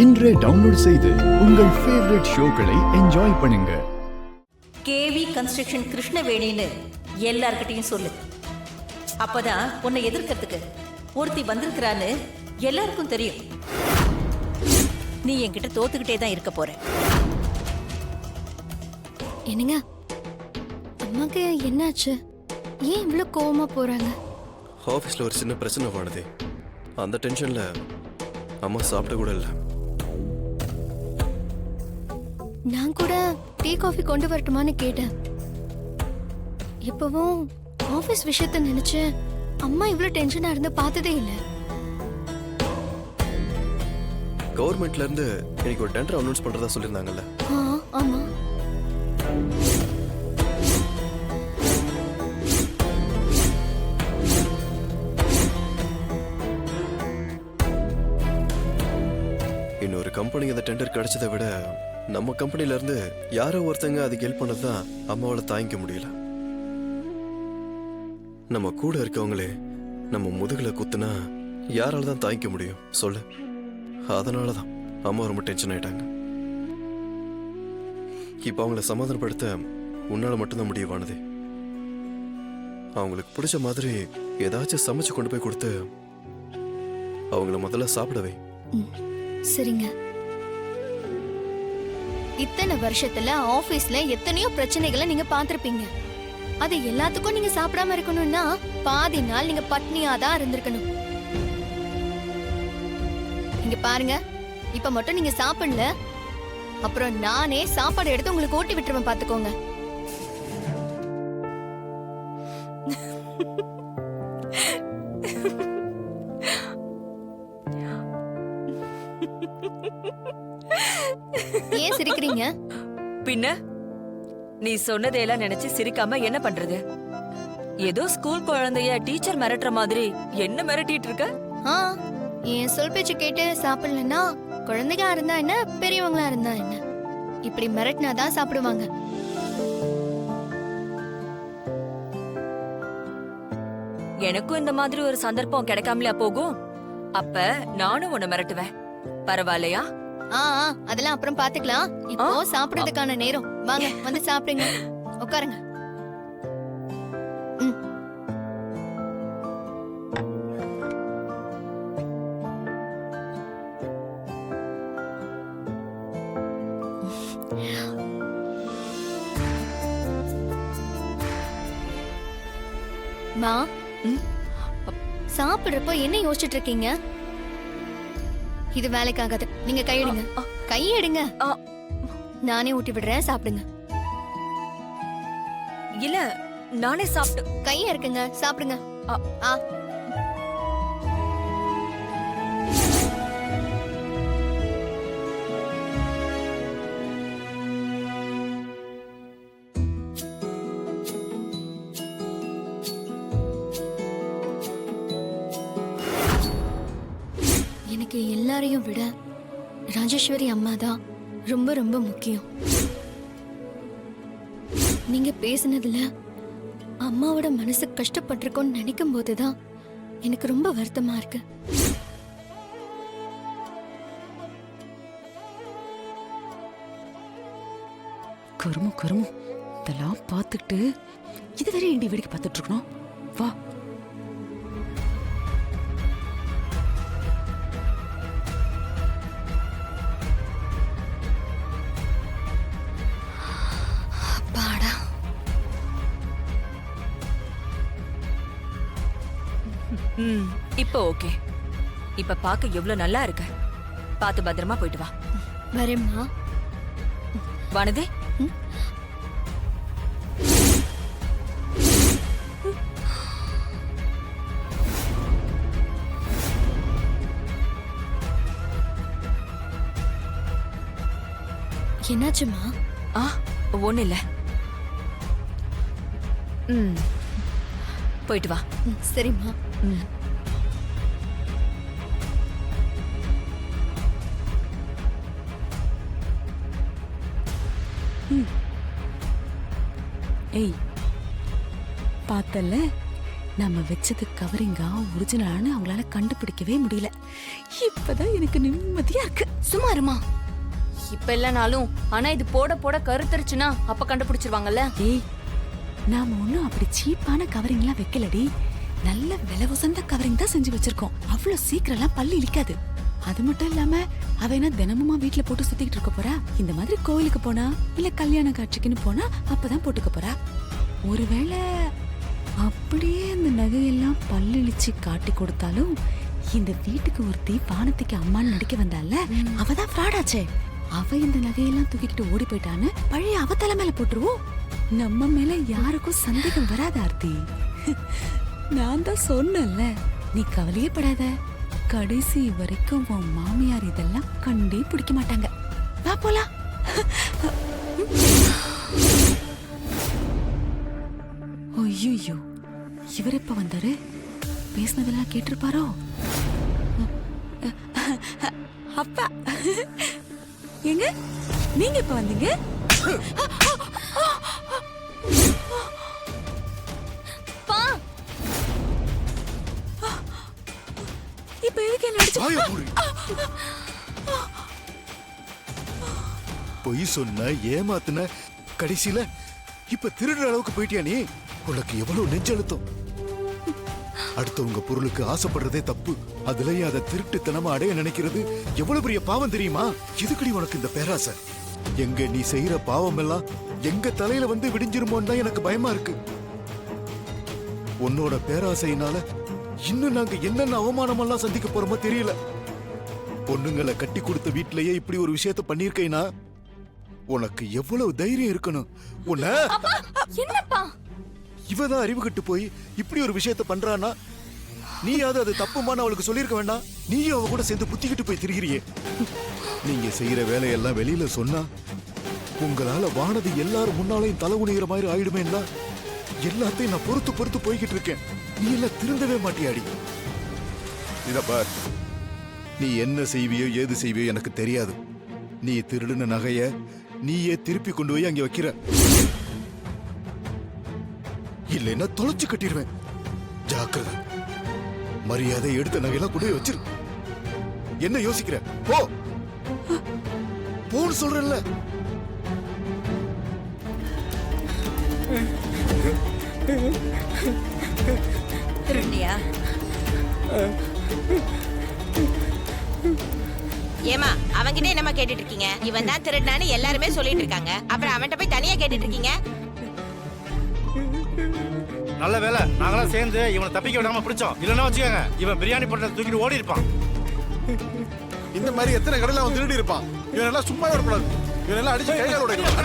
இன்றே டவுன்லோட் செய்து உங்கள் ஃபேவரட் ஷோக்களை என்ஜாய் பண்ணுங்க. கேவி கன்ஸ்ட்ரக்ஷன் கிருஷ்ணவேணின்னு எல்லார்கிட்டையும் சொல்லு. அப்பதான் உன்னை எதிர்க்கிறதுக்கு ஒருத்தி வந்திருக்கிறான்னு எல்லாருக்கும் தெரியும். நீ என்கிட்ட தோத்துக்கிட்டே தான் இருக்க போற. என்னங்க, அம்மாக்கு என்னாச்சு? ஏன் இவ்வளவு கோவமா போறாங்க? ஆஃபீஸில் ஒரு சின்ன பிரச்சனை வாடுது. அந்த டென்ஷன்ல அம்மா சாப்பிட கூட இல்லை. நான் கூட டீ காஃபி கொண்டு வரட்டுமான்னு கேட்டேன். இப்பவும் ஆபீஸ் விஷயத்த நினைச்சு அம்மா இவ்வளவு டென்ஷனா இருந்து பார்த்ததே இல்லை. கவர்மெண்ட்ல இருந்து எனக்கு ஒரு டெண்டர் அனௌன்ஸ் பண்றதா சொல்லியிருந்தாங்கல்ல? ஆமா. இன்னொரு கம்பெனி அந்த டெண்டர் கிடைச்சதை விட நம்ம கம்பெனில இருந்து யாரோ ஒருத்தங்க அதுக்கு ஹெல்ப் பண்ணதான் அம்மாவால தாங்கிக்க முடியல. நம்ம கூட இருக்கவங்களே நம்ம முதுகுல குத்துனா யாரால தான் தாங்கிக்க முடியும் சொல்லு? அதனாலதான் அம்மா ரொம்ப டென்ஷன் ஆயிட்டாங்க. இப்ப அவங்கள சமாதானப்படுத்த உன்னால மட்டும்தான் முடியவானது. அவங்களுக்கு பிடிச்ச மாதிரி ஏதாச்சும் சமைச்சு கொண்டு போய் கொடுத்து அவங்கள முதல்ல சாப்பிடவே. சரிங்க. இத்தனை வருஷத்துல ஆபீஸ்ல எத்தனையோ பிரச்சனைகளை நீங்க பாத்திருப்பீங்க. அது எல்லாத்துக்கும் நீங்க சாப்பிடாம இருக்கணும்னா பாதி நாள் நீங்க பட்னியாதான் இருந்திருக்கணும். இங்க பாருங்க, இப்ப மட்டும் நீங்க சாப்பிடல, அப்புறம் நானே சாப்பாடு எடுத்து உங்களுக்கு ஊட்டி விட்டுருவேன், பாத்துக்கோங்க. ஏன் சிரிக்கிறீங்க? பின்ன நீ சொன்னதையெல்லாம் நினைச்சு சிரிக்காம என்ன பண்றது? ஏதோ ஸ்கூல் குழந்தைய டீச்சர் மிரட்டுற மாதிரி என்ன மிரட்டிட்டு இருக்க? என் சொல் பேச்சு கேட்டு சாப்பிடலன்னா குழந்தைங்க இருந்தா என்ன, பெரியவங்களா இருந்தா என்ன, இப்படி மிரட்டினாதான் சாப்பிடுவாங்க. எனக்கும் இந்த மாதிரி ஒரு சந்தர்ப்பம் கிடைக்காமலையா போகும்? அப்ப நானும் உன்னை மிரட்டுவேன், பரவாயில்லையா? அதெல்லாம் அப்புறம் பாத்துக்கலாம். இப்போ சாப்பிடுறதுக்கான நேரம். வாங்க, வந்து சாப்பிடுங்க. உட்காருங்க. மா, சாப்பிடுறப்போ என்ன யோசிச்சுட்டு இருக்கீங்க? இது வேலைக்காகாது. நீங்க கையெடுங்க, கையெடுங்க. நானே ஊட்டி விடுறேன், சாப்பிடுங்க. இல்ல, நானே சாப்பிட்டு. கைய இருக்குங்க, சாப்பிடுங்க. எனக்கு எல்லாரையும் விட ராஜேஸ்வரி அம்மா தான் ரொம்ப ரொம்ப முக்கியம். நீங்க பேசினதுல அம்மாவோட மனசு கஷ்டப்பட்டிருக்கோன்னு நினைக்கும் போதுதான் எனக்கு ரொம்ப வருத்தமா இருக்கு. கருமம் இதெல்லாம் பார்த்துட்டு இதுவரை இண்டி வேடிக்கை பார்த்துட்டு இருக்கணும். வா. இப்ப ஓகே. இப்ப பாக்க எவ்வளவு நல்லா இருக்க. பாத்து பத்திரமா போயிட்டு வா. வரேம்மா. வானதி, என்னாச்சுமா? ஒண்ணு இல்ல. போயிட்டு வா. சரிம்மா. ஏய், பார்த்தல நம்ம வச்சது கவரிங்கா ஒரிஜினலான்னு அவங்களால கண்டுபிடிக்கவே முடியல. இப்பதான் எனக்கு நிம்மதியா இருக்கு. சும்மா இருமா. இப்ப இல்லனாலும் ஆனா இது போட போட கருத்தரிச்சுனா அப்ப கண்டுபிடிச்சிருவாங்கல்ல. ஏய், நாம ஒண்ணும் அப்படி சீப்பான கவரிங்லாம் வைக்கலடி. நல்ல விலை உசந்த கவரிங் தான் செஞ்சு வச்சிருக்கோம். அவ்வளவு சீக்கிரம்லாம் பல்லு இழிக்காது. அது மட்டும் இல்லாம அவ என்ன தினமுமா வீட்டுல போட்டு சுத்திக்கிட்டு இருக்க போறா? இந்த மாதிரி கோயிலுக்கு போனா இல்ல கல்யாண காட்சிக்குன்னு போனா அப்பதான் போட்டுக்க போறா. ஒருவேளை அப்படியே அந்த நகையெல்லாம் பல்லிழிச்சு காட்டி கொடுத்தாலும் இந்த வீட்டுக்கு ஒருத்தி வானத்துக்கு அம்மான்னு நடிக்க வந்தால அவதான் ஃப்ராடாச்சே. அவ இந்த நகையெல்லாம் தூக்கிட்டு ஓடி போயிட்டான்னு பழைய அவ தலை மேல போட்டுருவோம். நம்ம மேல யாருக்கும் சந்தேகம் வராத ஆர்த்தி. நான் தான் சொன்னேன்ல, நீ கவலையே படாத. கடைசி வரைக்கும் உன் மாமியார் இதெல்லாம் கண்டே பிடிக்க மாட்டாங்க. வா போலாம். ஐயோ, இவர் எப்ப வந்தாரு? பேசினதெல்லாம் கேட்டிருப்பாரோ? அப்பா எங்க நீங்க எப்ப வந்தீங்க? இப்ப எதுக்கு என்ன அடிச்சு? பொய் சொன்ன, ஏமாத்துன, கடைசியில இப்ப திருடுற அளவுக்கு போயிட்டியா நீ? உனக்கு எவ்வளவு நெஞ்செழுத்தம். அடுத்தவங்க பொருளுக்கு ஆசைப்படுறதே தப்பு. அதுலயும் அதை திருட்டுத்தனமா அடைய நினைக்கிறது எவ்வளவு பெரிய பாவம் தெரியுமா? எதுக்குடி உனக்கு இந்த பேராசை? எங்க நீ செய்யற பாவம் எல்லாம் எங்க தலையில வந்து விடிஞ்சிருமோன்னு தான் எனக்கு பயமா இருக்கு. உன்னோட பேராசையினால இன்னும் நாங்க என்னென்ன அவமானம் எல்லாம் சந்திக்க போறோமோ தெரியல. பொண்ணுங்களை கட்டி கொடுத்த வீட்லயே இப்படி ஒரு விஷயத்த பண்ணிருக்கேனா உனக்கு எவ்வளவு தைரியம் இருக்கணும்? உன்ன என்னப்பா இவதான் அறிவு கட்டு போய் இப்படி ஒரு விஷயத்த பண்றானா? நீயாவது அது தப்புமான்னு அவளுக்கு சொல்லிருக்க வேண்டாம்? நீயும் அவ கூட சேர்ந்து புத்திக்கிட்டு போய் திரிகிறியே. நீங்க செய்யற வேலையெல்லாம் வெளியில சொன்னா உங்களால வானது எல்லாரும் முன்னாலையும் தலை குனிகிற மாதிரி ஆயிடுமேன்னா எல்லாத்தையும் நான் பொறுத்து போய்கிட்டு இருக்கேன். நீ எல்லாம் திருந்தவே மாட்டியாடி. இத பார், நீ என்ன செய்வியோ ஏது செய்வியோ எனக்கு தெரியாது. நீ திருடுன நகைய நீயே திருப்பி கொண்டு போய் அங்க வைக்கிற. இல்லைன்னா தொலைச்சு கட்டிடுவேன். ஜாக்கிரதை. மரியாதை எடுத்த நகையெல்லாம் கொண்டு போய் வச்சிரு. என்ன யோசிக்கிற? போ போன்னு சொல்றேன்ல. திருண்டியா? ஏமா அவங்கிட்ட என்னமா கேட்டுட்டு இருக்கீங்க? இவன் தான் திருடான்னு எல்லாருமே சொல்லிட்டு இருக்காங்க. அப்புறம் அவன்கிட்ட போய் தனியா கேட்டுட்டு இருக்கீங்க. நல்ல வேலை நாங்களாம் சேர்ந்து இவனை தப்பிக்க விடாம பிடிச்சோம். இல்லைன்னா வச்சுக்கோங்க, இவன் பிரியாணி பொட்டலை தூக்கிட்டு ஓடி இருப்பான். இந்த மாதிரி எத்தனை கடையில அவன் திருடி இருப்பான். இவன் எல்லாம் சும்மா வரக்கூடாது. இவன் எல்லாம் அடிச்சு கைகால உடைக்கணும்.